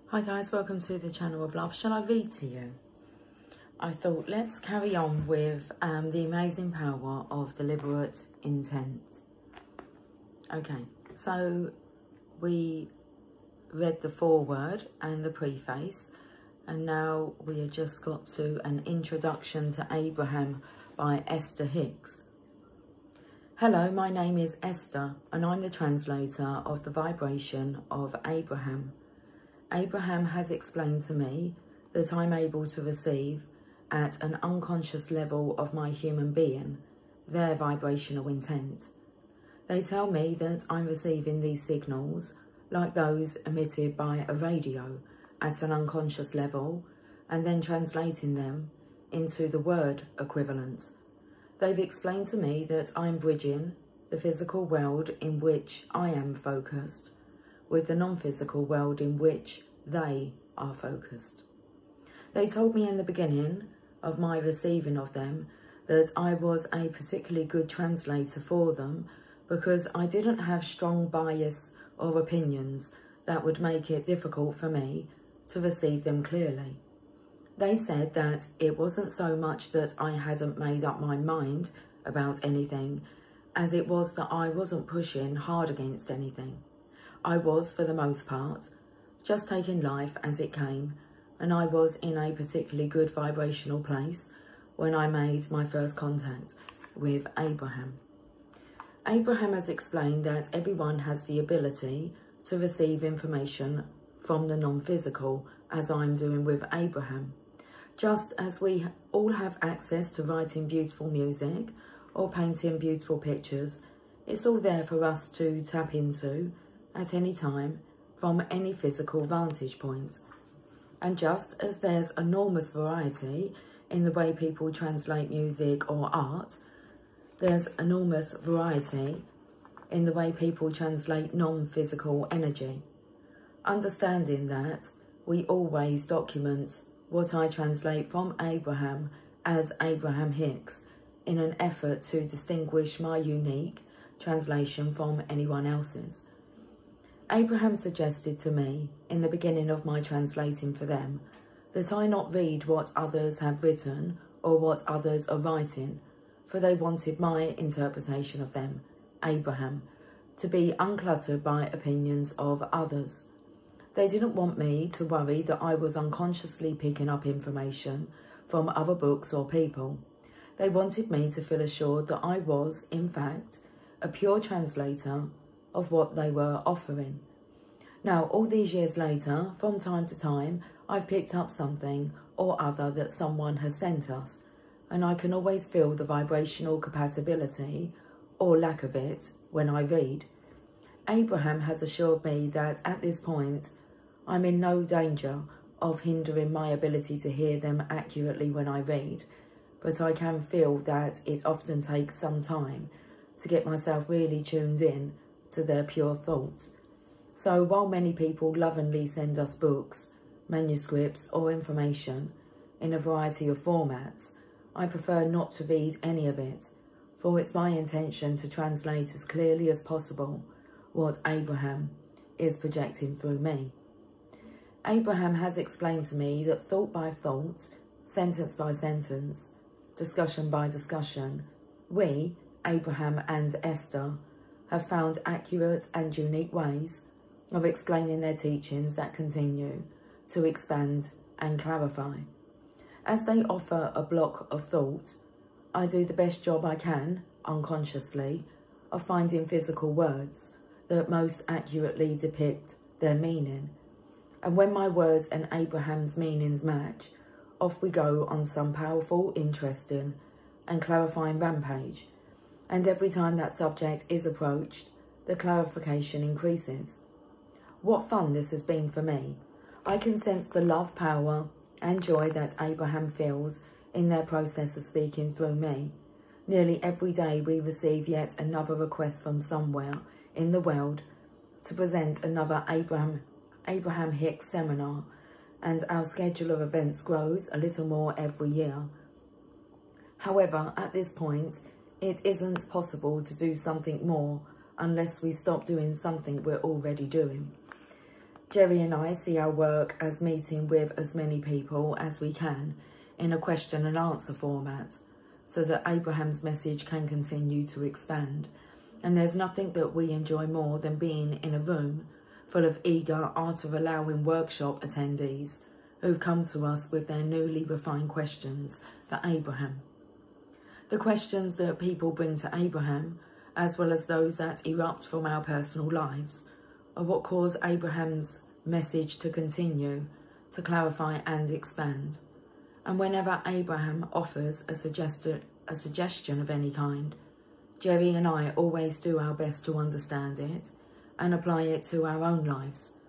Hi guys, welcome to the channel of love. Shall I read to you? I thought let's carry on with the amazing power of deliberate intent. Okay, so we read the foreword and the preface, and now we have just got to an introduction to Abraham by Esther Hicks. Hello, my name is Esther and I'm the translator of the vibration of Abraham. Abraham has explained to me that I'm able to receive at an unconscious level of my human being their vibrational intent. They tell me that I'm receiving these signals like those emitted by a radio at an unconscious level and then translating them into the word equivalent. They've explained to me that I'm bridging the physical world in which I am focused with the non-physical world in which they are focused. They told me in the beginning of my receiving of them that I was a particularly good translator for them because I didn't have strong bias or opinions that would make it difficult for me to receive them clearly. They said that it wasn't so much that I hadn't made up my mind about anything as it was that I wasn't pushing hard against anything. I was, for the most part, just taking life as it came, and I was in a particularly good vibrational place when I made my first contact with Abraham. Abraham has explained that everyone has the ability to receive information from the non-physical, as I'm doing with Abraham. Just as we all have access to writing beautiful music or painting beautiful pictures, it's all there for us to tap into at any time from any physical vantage point. And just as there's enormous variety in the way people translate music or art, there's enormous variety in the way people translate non-physical energy. Understanding that, we always document what I translate from Abraham as Abraham Hicks in an effort to distinguish my unique translation from anyone else's. Abraham suggested to me in the beginning of my translating for them that I not read what others have written or what others are writing, for they wanted my interpretation of them, Abraham, to be uncluttered by opinions of others. They didn't want me to worry that I was unconsciously picking up information from other books or people. They wanted me to feel assured that I was, in fact, a pure translator of what they were offering. Now, all these years later, from time to time, I've picked up something or other that someone has sent us, and I can always feel the vibrational compatibility or lack of it when I read. Abraham has assured me that at this point, I'm in no danger of hindering my ability to hear them accurately when I read, but I can feel that it often takes some time to get myself really tuned in to their pure thought. So while many people lovingly send us books, manuscripts or information in a variety of formats, I prefer not to read any of it, for it's my intention to translate as clearly as possible what Abraham is projecting through me. Abraham has explained to me that thought by thought, sentence by sentence, discussion by discussion, we, Abraham and Esther, have found accurate and unique ways of explaining their teachings that continue to expand and clarify. As they offer a block of thought, I do the best job I can, unconsciously, of finding physical words that most accurately depict their meaning. And when my words and Abraham's meanings match, off we go on some powerful, interesting and clarifying rampage. And every time that subject is approached, the clarification increases. What fun this has been for me. I can sense the love, power and joy that Abraham feels in their process of speaking through me. Nearly every day we receive yet another request from somewhere in the world to present another Abraham Hicks seminar, and our schedule of events grows a little more every year. However, at this point, it isn't possible to do something more unless we stop doing something we're already doing. Jerry and I see our work as meeting with as many people as we can in a question and answer format, so that Abraham's message can continue to expand. And there's nothing that we enjoy more than being in a room full of eager, art of allowing workshop attendees who've come to us with their newly refined questions for Abraham. The questions that people bring to Abraham, as well as those that erupt from our personal lives, are what cause Abraham's message to continue, to clarify and expand. And whenever Abraham offers a suggestion of any kind, Jerry and I always do our best to understand it and apply it to our own lives.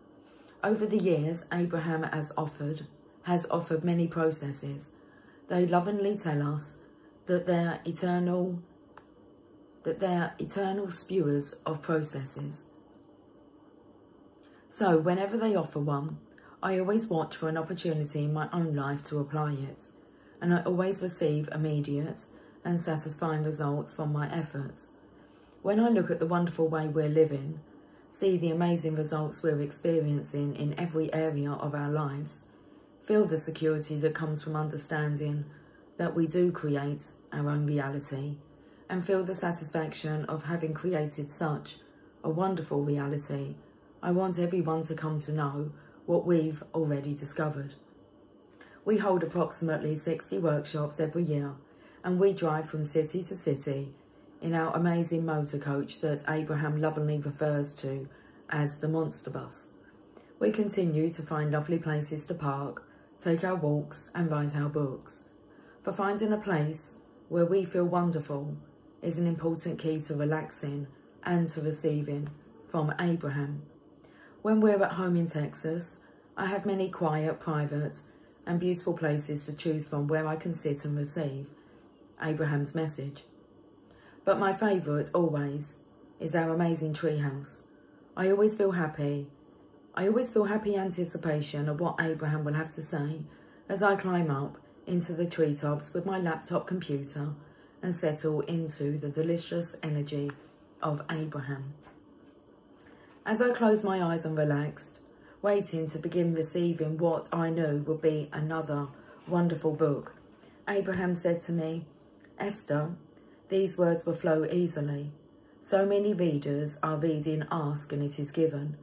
Over the years, Abraham has offered many processes. They lovingly tell us that they're eternal spewers of processes. So whenever they offer one, I always watch for an opportunity in my own life to apply it, and I always receive immediate and satisfying results from my efforts. When I look at the wonderful way we're living, see the amazing results we're experiencing in every area of our lives, feel the security that comes from understanding that we do create our own reality, and feel the satisfaction of having created such a wonderful reality, I want everyone to come to know what we've already discovered. We hold approximately 60 workshops every year, and we drive from city to city in our amazing motor coach that Abraham lovingly refers to as the Monster Bus. We continue to find lovely places to park, take our walks and write our books. For finding a place where we feel wonderful is an important key to relaxing and to receiving from Abraham. When we're at home in Texas, I have many quiet, private and beautiful places to choose from where I can sit and receive Abraham's message. But my favourite always is our amazing treehouse. I always feel happy anticipation of what Abraham will have to say as I climb up into the treetops with my laptop computer and settle into the delicious energy of Abraham. As I closed my eyes and relaxed, waiting to begin receiving what I knew would be another wonderful book, Abraham said to me, "Esther, these words will flow easily. So many readers are reading Ask and It Is Given,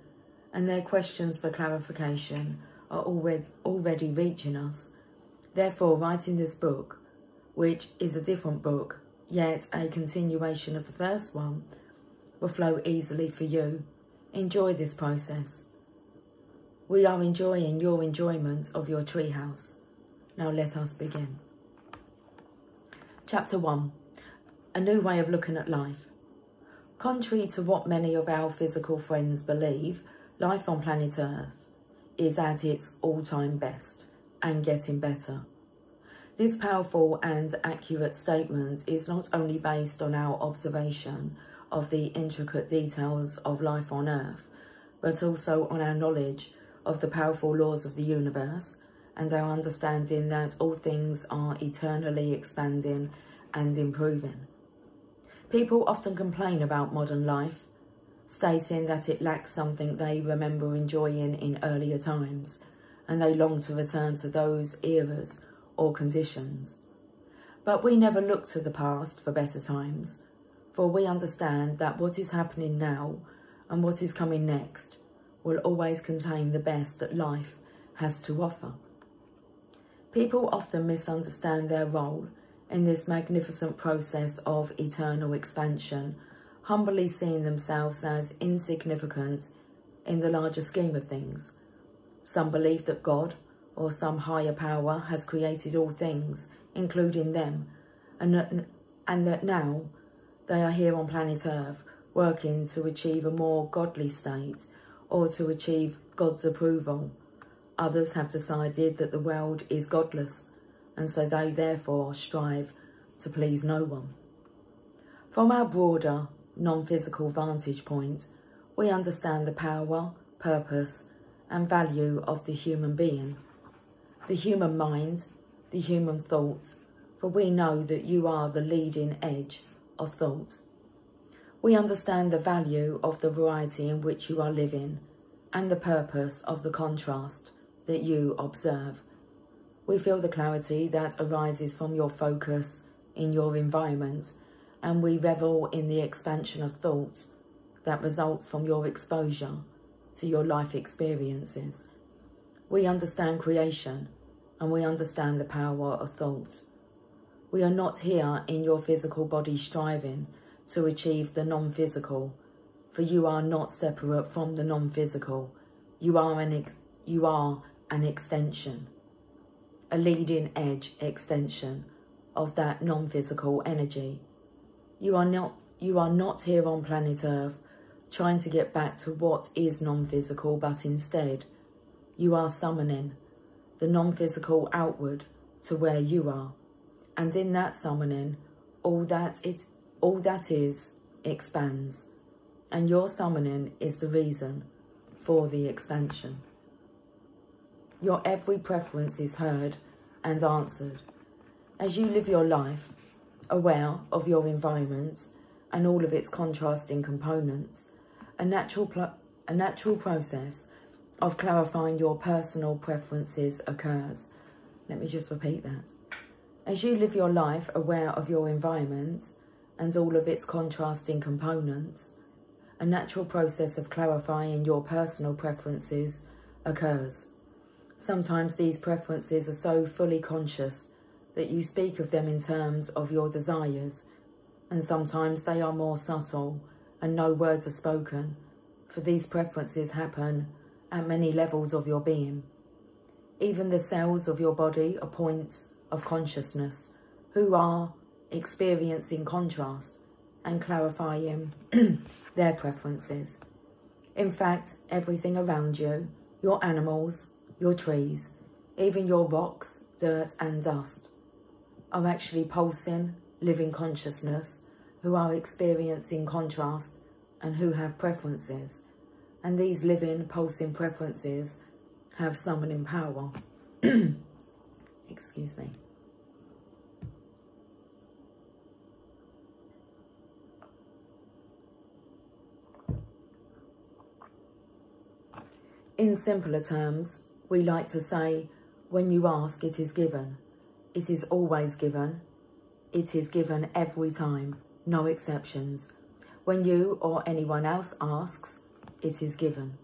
and their questions for clarification are already reaching us. Therefore, writing this book, which is a different book, yet a continuation of the first one, will flow easily for you. Enjoy this process. We are enjoying your enjoyment of your treehouse. Now let us begin." Chapter 1. A new way of looking at life. Contrary to what many of our physical friends believe, life on planet Earth is at its all-time best and getting better. This powerful and accurate statement is not only based on our observation of the intricate details of life on Earth, but also on our knowledge of the powerful laws of the universe and our understanding that all things are eternally expanding and improving. People often complain about modern life, stating that it lacks something they remember enjoying in earlier times, and they long to return to those eras or conditions. But we never look to the past for better times, for we understand that what is happening now and what is coming next will always contain the best that life has to offer. People often misunderstand their role in this magnificent process of eternal expansion, humbly seeing themselves as insignificant in the larger scheme of things. Some believe that God or some higher power has created all things, including them, and that now they are here on planet Earth working to achieve a more godly state or to achieve God's approval. Others have decided that the world is godless, and so they therefore strive to please no one. From our broader, non-physical vantage point, we understand the power, purpose, and value of the human being, the human mind, the human thought, for we know that you are the leading edge of thought. We understand the value of the variety in which you are living and the purpose of the contrast that you observe. We feel the clarity that arises from your focus in your environment, and we revel in the expansion of thought that results from your exposure to your life experiences. We understand creation, and we understand the power of thought. We are not here in your physical body striving to achieve the non-physical, for you are not separate from the non-physical. You are an extension, a leading edge extension of that non-physical energy. You are not here on planet Earth trying to get back to what is non-physical, but instead you are summoning the non-physical outward to where you are. And in that summoning, all that is expands. And your summoning is the reason for the expansion. Your every preference is heard and answered. As you live your life, aware of your environment and all of its contrasting components, a natural process of clarifying your personal preferences occurs. Let me just repeat that. As you live your life aware of your environment and all of its contrasting components, a natural process of clarifying your personal preferences occurs. Sometimes these preferences are so fully conscious that you speak of them in terms of your desires, and sometimes they are more subtle and no words are spoken, for these preferences happen at many levels of your being. Even the cells of your body are points of consciousness who are experiencing contrast and clarifying their preferences. In fact, everything around you, your animals, your trees, even your rocks, dirt and dust, are actually pulsing, living consciousness who are experiencing contrast and who have preferences. And these living, pulsing preferences have summoning power. Excuse me. In simpler terms, we like to say, when you ask, it is given. It is always given. It is given every time, no exceptions. When you or anyone else asks, it is given.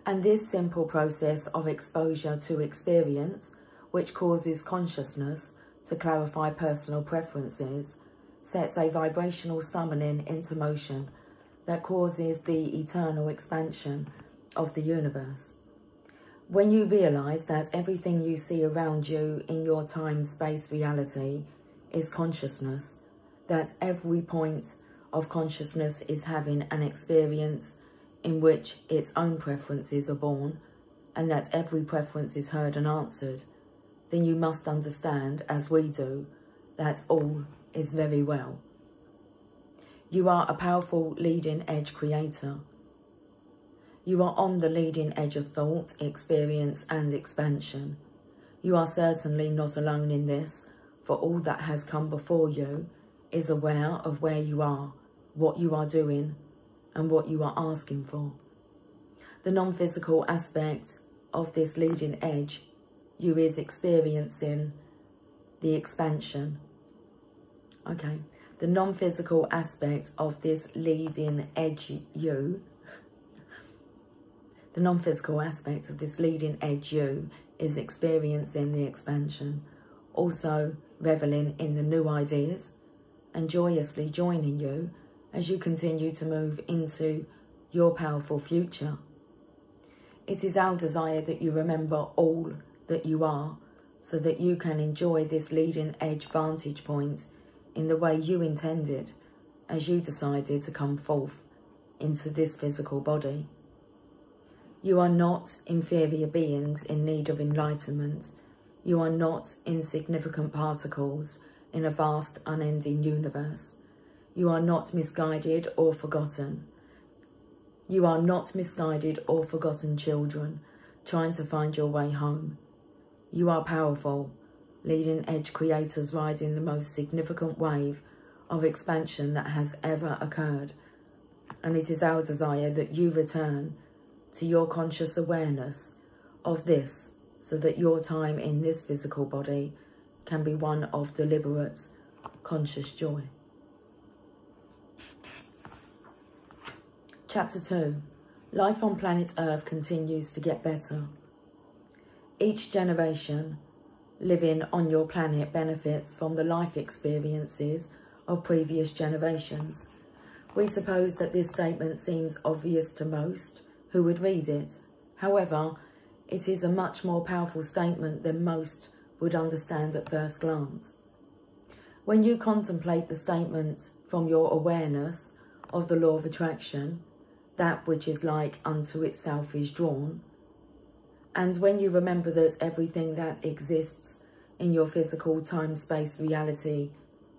And this simple process of exposure to experience, which causes consciousness to clarify personal preferences, sets a vibrational summoning into motion that causes the eternal expansion of the universe. When you realise that everything you see around you in your time-space reality is consciousness, that every point of consciousness is having an experience in which its own preferences are born, and that every preference is heard and answered, then you must understand, as we do, that all is very well. You are a powerful leading edge creator. You are on the leading edge of thought, experience and expansion. You are certainly not alone in this, for all that has come before you is aware of where you are, what you are doing, and what you are asking for. The non-physical aspect of this leading edge you is experiencing the expansion. Okay, the non-physical aspect of this leading edge you, the non-physical aspect of this leading edge you is experiencing the expansion, also reveling in the new ideas and joyously joining you as you continue to move into your powerful future. It is our desire that you remember all that you are, so that you can enjoy this leading edge vantage point in the way you intended as you decided to come forth into this physical body. You are not inferior beings in need of enlightenment. You are not insignificant particles in a vast, unending universe. You are not misguided or forgotten. You are not misguided or forgotten children trying to find your way home. You are powerful, leading edge creators riding the most significant wave of expansion that has ever occurred. And it is our desire that you return to your conscious awareness of this, so that your time in this physical body can be one of deliberate, conscious joy. Chapter 2. Life on planet Earth continues to get better. Each generation living on your planet benefits from the life experiences of previous generations. We suppose that this statement seems obvious to most who would read it. However, it is a much more powerful statement than most would understand at first glance. When you contemplate the statement from your awareness of the law of attraction, that which is like unto itself is drawn, and when you remember that everything that exists in your physical time-space reality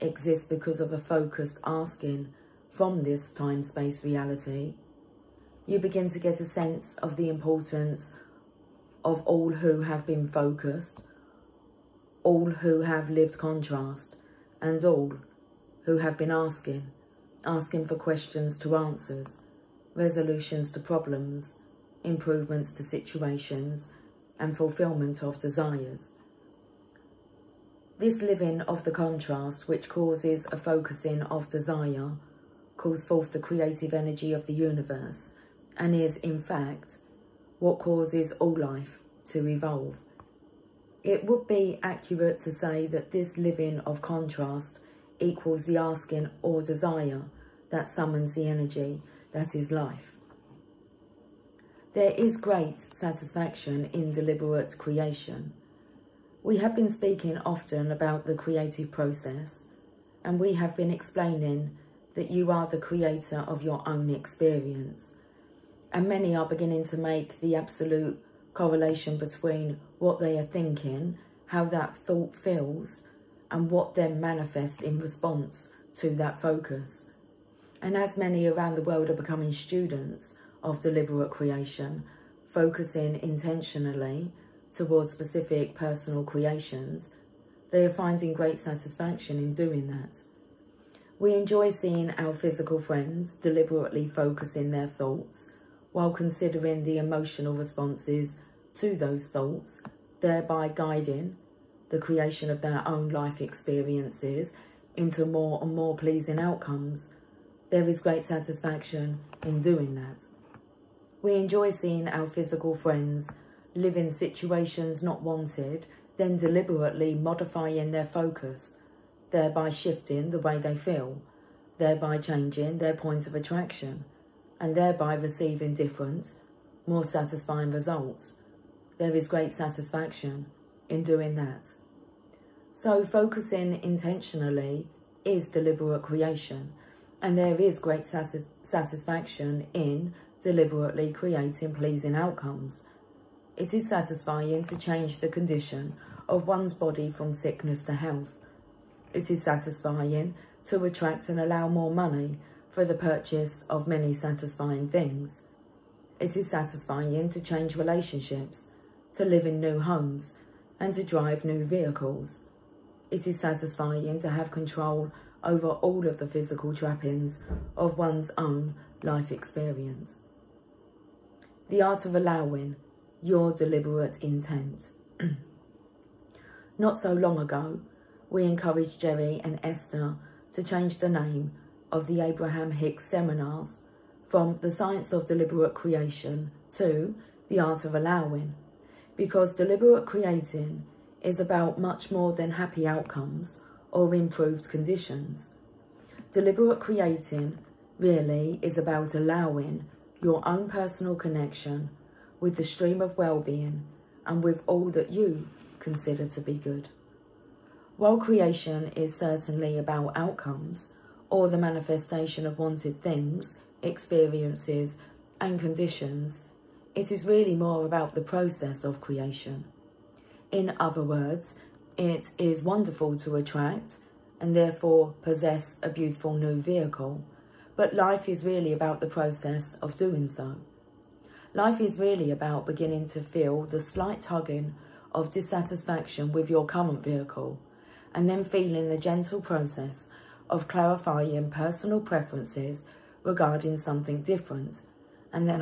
exists because of a focused asking from this time-space reality, you begin to get a sense of the importance of all who have been focused, all who have lived contrast, and all who have been asking for questions to answers, resolutions to problems, improvements to situations, and fulfillment of desires. This living of the contrast, which causes a focusing of desire, calls forth the creative energy of the universe, and is, in fact, what causes all life to evolve. It would be accurate to say that this living of contrast equals the asking or desire that summons the energy that is life. There is great satisfaction in deliberate creation. We have been speaking often about the creative process, and we have been explaining that you are the creator of your own experience. And many are beginning to make the absolute correlation between what they are thinking, how that thought feels, and what then manifests in response to that focus. And as many around the world are becoming students of deliberate creation, focusing intentionally towards specific personal creations, they are finding great satisfaction in doing that. We enjoy seeing our physical friends deliberately focusing their thoughts while considering the emotional responses to those thoughts, thereby guiding the creation of their own life experiences into more and more pleasing outcomes. There is great satisfaction in doing that. We enjoy seeing our physical friends live in situations not wanted, then deliberately modifying their focus, thereby shifting the way they feel, thereby changing their point of attraction, and thereby receiving different, more satisfying results. There is great satisfaction in doing that. So focusing intentionally is deliberate creation, and there is great satisfaction in deliberately creating pleasing outcomes. It is satisfying to change the condition of one's body from sickness to health. It is satisfying to attract and allow more money for the purchase of many satisfying things. It is satisfying to change relationships, to live in new homes, and to drive new vehicles. It is satisfying to have control over all of the physical trappings of one's own life experience. The art of allowing your deliberate intent. Not so long ago, we encouraged Jerry and Esther to change the name of the Abraham Hicks seminars from The Science of Deliberate Creation to The Art of Allowing, because deliberate creating is about much more than happy outcomes or improved conditions. Deliberate creating really is about allowing your own personal connection with the stream of well-being and with all that you consider to be good. While creation is certainly about outcomes or the manifestation of wanted things, experiences and conditions, it is really more about the process of creation. In other words, it is wonderful to attract and therefore possess a beautiful new vehicle, but life is really about the process of doing so. Life is really about beginning to feel the slight tugging of dissatisfaction with your current vehicle, and then feeling the gentle process of clarifying personal preferences regarding something different, and then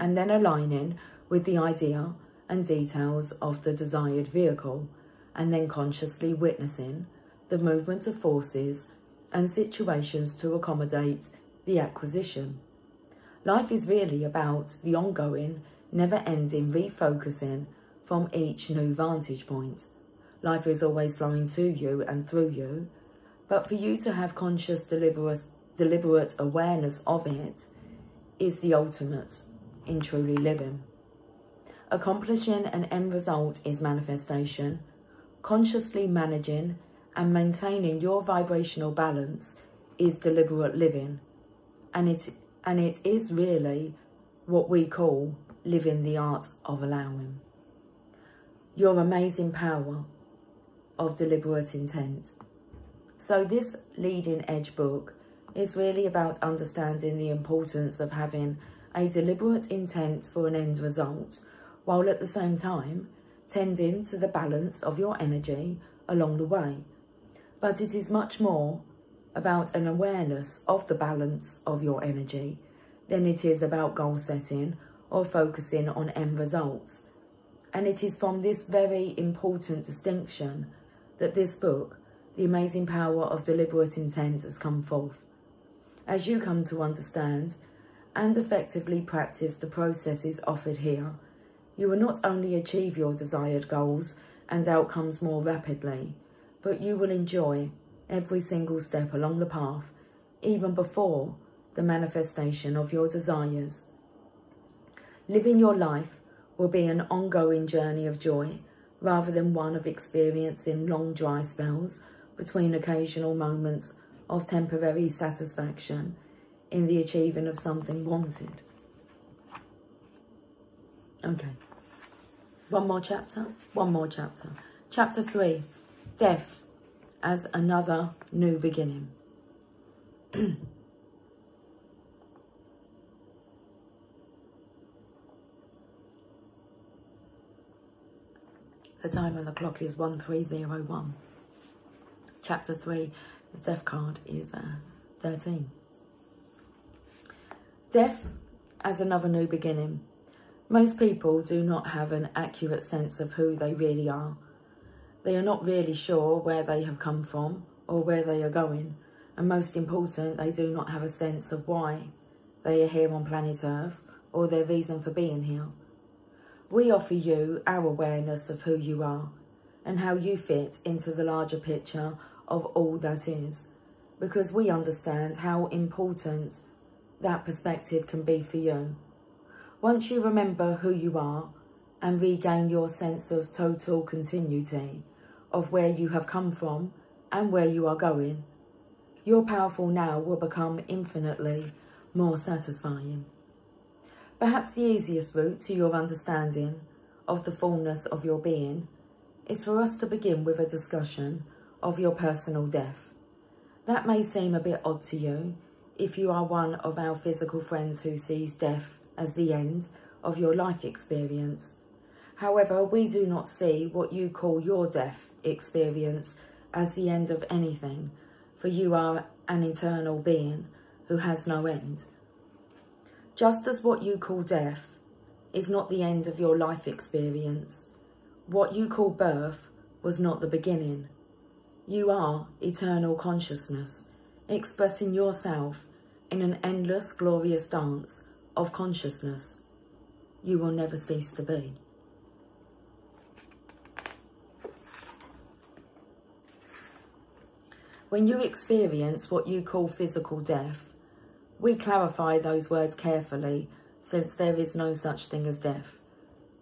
and then aligning with the idea and details of the desired vehicle, and then consciously witnessing the movement of forces and situations to accommodate the acquisition. Life is really about the ongoing, never-ending refocusing from each new vantage point. Life is always flowing to you and through you, but for you to have conscious, deliberate awareness of it is the ultimate in truly living. Accomplishing an end result is manifestation. Consciously managing and maintaining your vibrational balance is deliberate living, and it is really what we call living the art of allowing. Your amazing power of deliberate intent. So this leading edge book is really about understanding the importance of having a deliberate intent for an end result, while at the same time tending to the balance of your energy along the way. But it is much more about an awareness of the balance of your energy than it is about goal setting or focusing on end results. And it is from this very important distinction that this book, The Amazing Power of Deliberate Intent, has come forth. As you come to understand and effectively practice the processes offered here, you will not only achieve your desired goals and outcomes more rapidly, but you will enjoy every single step along the path, even before the manifestation of your desires. Living your life will be an ongoing journey of joy, rather than one of experiencing long dry spells between occasional moments of temporary satisfaction in the achieving of something wanted. Okay, one more chapter. Chapter 3, Death as Another New Beginning. The time on the clock is 1301. Chapter 3, the death card is 13. Death as another new beginning. Most people do not have an accurate sense of who they really are. They are not really sure where they have come from or where they are going. And most important, they do not have a sense of why they are here on planet Earth or their reason for being here. We offer you our awareness of who you are and how you fit into the larger picture of all that is, because we understand how important that perspective can be for you. Once you remember who you are and regain your sense of total continuity of where you have come from and where you are going, your powerful now will become infinitely more satisfying. Perhaps the easiest route to your understanding of the fullness of your being is for us to begin with a discussion of your personal death. That may seem a bit odd to you if you are one of our physical friends who sees death as the end of your life experience. However, we do not see what you call your death experience as the end of anything, for you are an eternal being who has no end. Just as what you call death is not the end of your life experience, what you call birth was not the beginning. You are eternal consciousness, expressing yourself in an endless, glorious dance of consciousness. You will never cease to be. When you experience what you call physical death, we clarify those words carefully, since there is no such thing as death.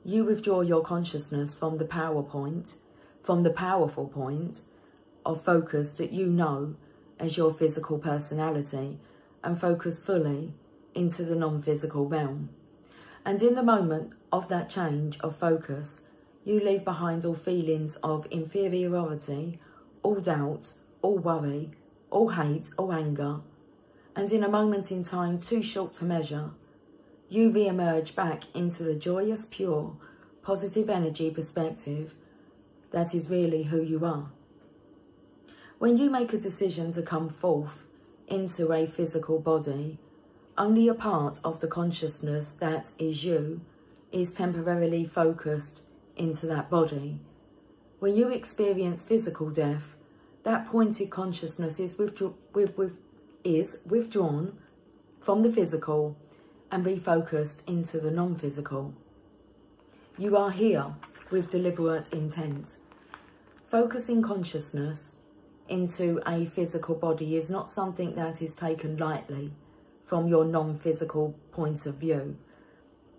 You withdraw your consciousness from the powerful point of focus that you know as your physical personality, and focus fully into the non-physical realm. And in the moment of that change of focus, you leave behind all feelings of inferiority, all doubt, all worry, all hate, all anger. And in a moment in time too short to measure, you re-emerge back into the joyous, pure, positive energy perspective that is really who you are. When you make a decision to come forth into a physical body, Only a part of the consciousness that is you is temporarily focused into that body. When you experience physical death, that pointed consciousness is withdrawn from the physical and refocused into the non-physical. You are here with deliberate intent. Focusing consciousness into a physical body is not something that is taken lightly from your non-physical point of view.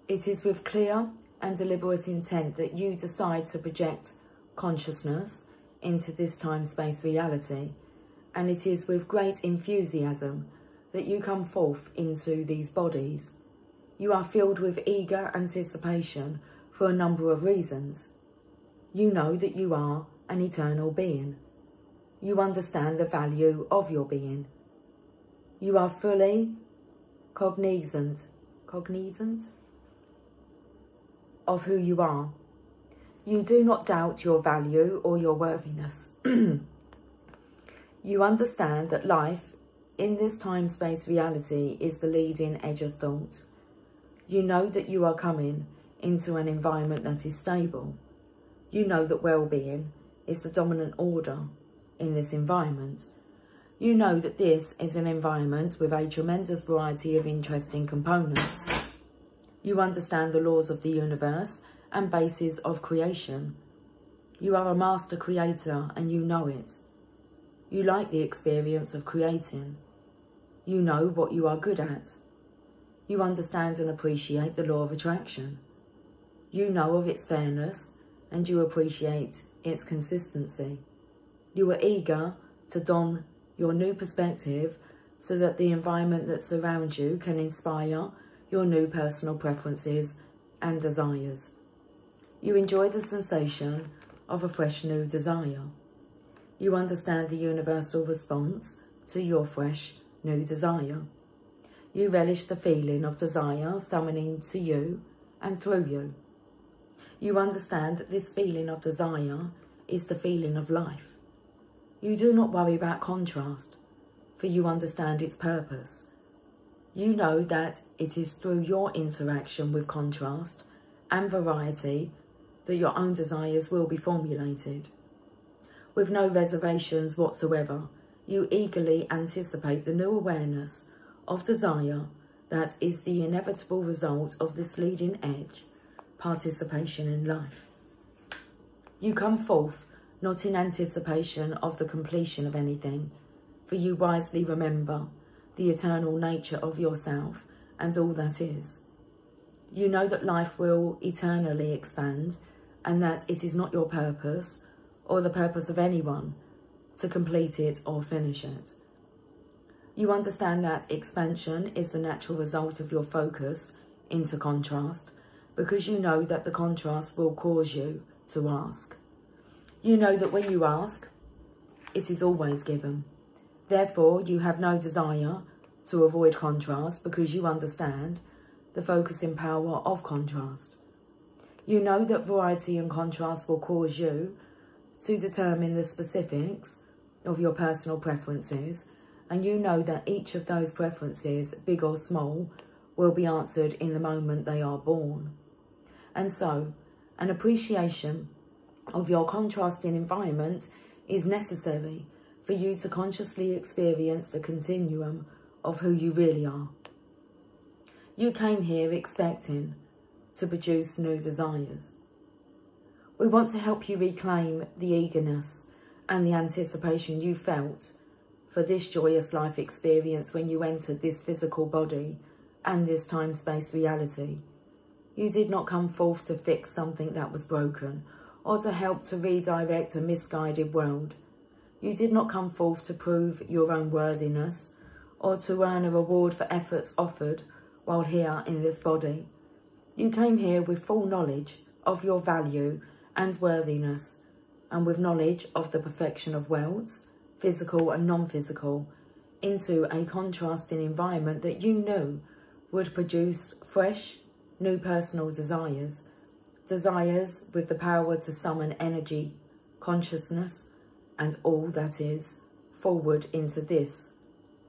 It is with clear and deliberate intent that you decide to project consciousness into this time-space reality, and it is with great enthusiasm that you come forth into these bodies. You are filled with eager anticipation for a number of reasons. You know that you are an eternal being. You understand the value of your being. You are fully cognizant of who you are. You do not doubt your value or your worthiness. You understand that life in this time-space reality is the leading edge of thought. You know that you are coming into an environment that is stable. You know that well-being is the dominant order in this environment. You know that this is an environment with a tremendous variety of interesting components. You understand the laws of the universe and bases of creation. You are a master creator and you know it. You like the experience of creating. You know what you are good at. You understand and appreciate the law of attraction. You know of its fairness and you appreciate its consistency. You are eager to don your new perspective so that the environment that surrounds you can inspire your new personal preferences and desires. You enjoy the sensation of a fresh new desire. You understand the universal response to your fresh new desire. You relish the feeling of desire summoning to you and through you. You understand that this feeling of desire is the feeling of life. You do not worry about contrast, for you understand its purpose. You know that it is through your interaction with contrast and variety that your own desires will be formulated. With no reservations whatsoever, you eagerly anticipate the new awareness of desire that is the inevitable result of this leading edge participation in life. You come forth not in anticipation of the completion of anything, for you wisely remember the eternal nature of yourself and all that is. You know that life will eternally expand and that it is not your purpose or the purpose of anyone to complete it or finish it. You understand that expansion is the natural result of your focus into contrast because you know that the contrast will cause you to ask. You know that when you ask, it is always given. Therefore, you have no desire to avoid contrast because you understand the focusing power of contrast. You know that variety and contrast will cause you to determine the specifics of your personal preferences, and you know that each of those preferences, big or small, will be answered in the moment they are born. And so, an appreciation of your contrasting environment is necessary for you to consciously experience the continuum of who you really are. You came here expecting to produce new desires. We want to help you reclaim the eagerness and the anticipation you felt for this joyous life experience when you entered this physical body and this time-space reality. You did not come forth to fix something that was broken or to help to redirect a misguided world. You did not come forth to prove your own worthiness or to earn a reward for efforts offered while here in this body. You came here with full knowledge of your value and worthiness, and with knowledge of the perfection of worlds, physical and non-physical, into a contrasting environment that you knew would produce fresh, new personal desires. Desires with the power to summon energy, consciousness, and all that is forward into this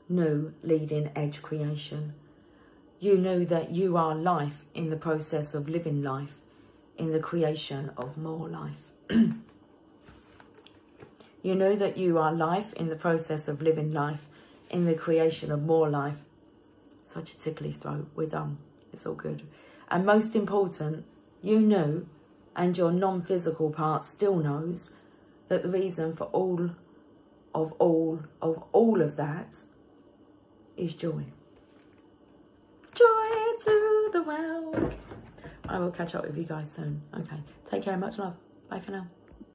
new leading edge creation. You knew that you are life in the process of living life, in the creation of more life. You know that you are life in the process of living life, in the creation of more life. Such a tickly throat. We're done. It's all good. And most important, you knew, and your non-physical part still knows, that the reason for all of that is joy. Joy to the world. I will catch up with you guys soon. Okay. Take care. Much love. Bye for now.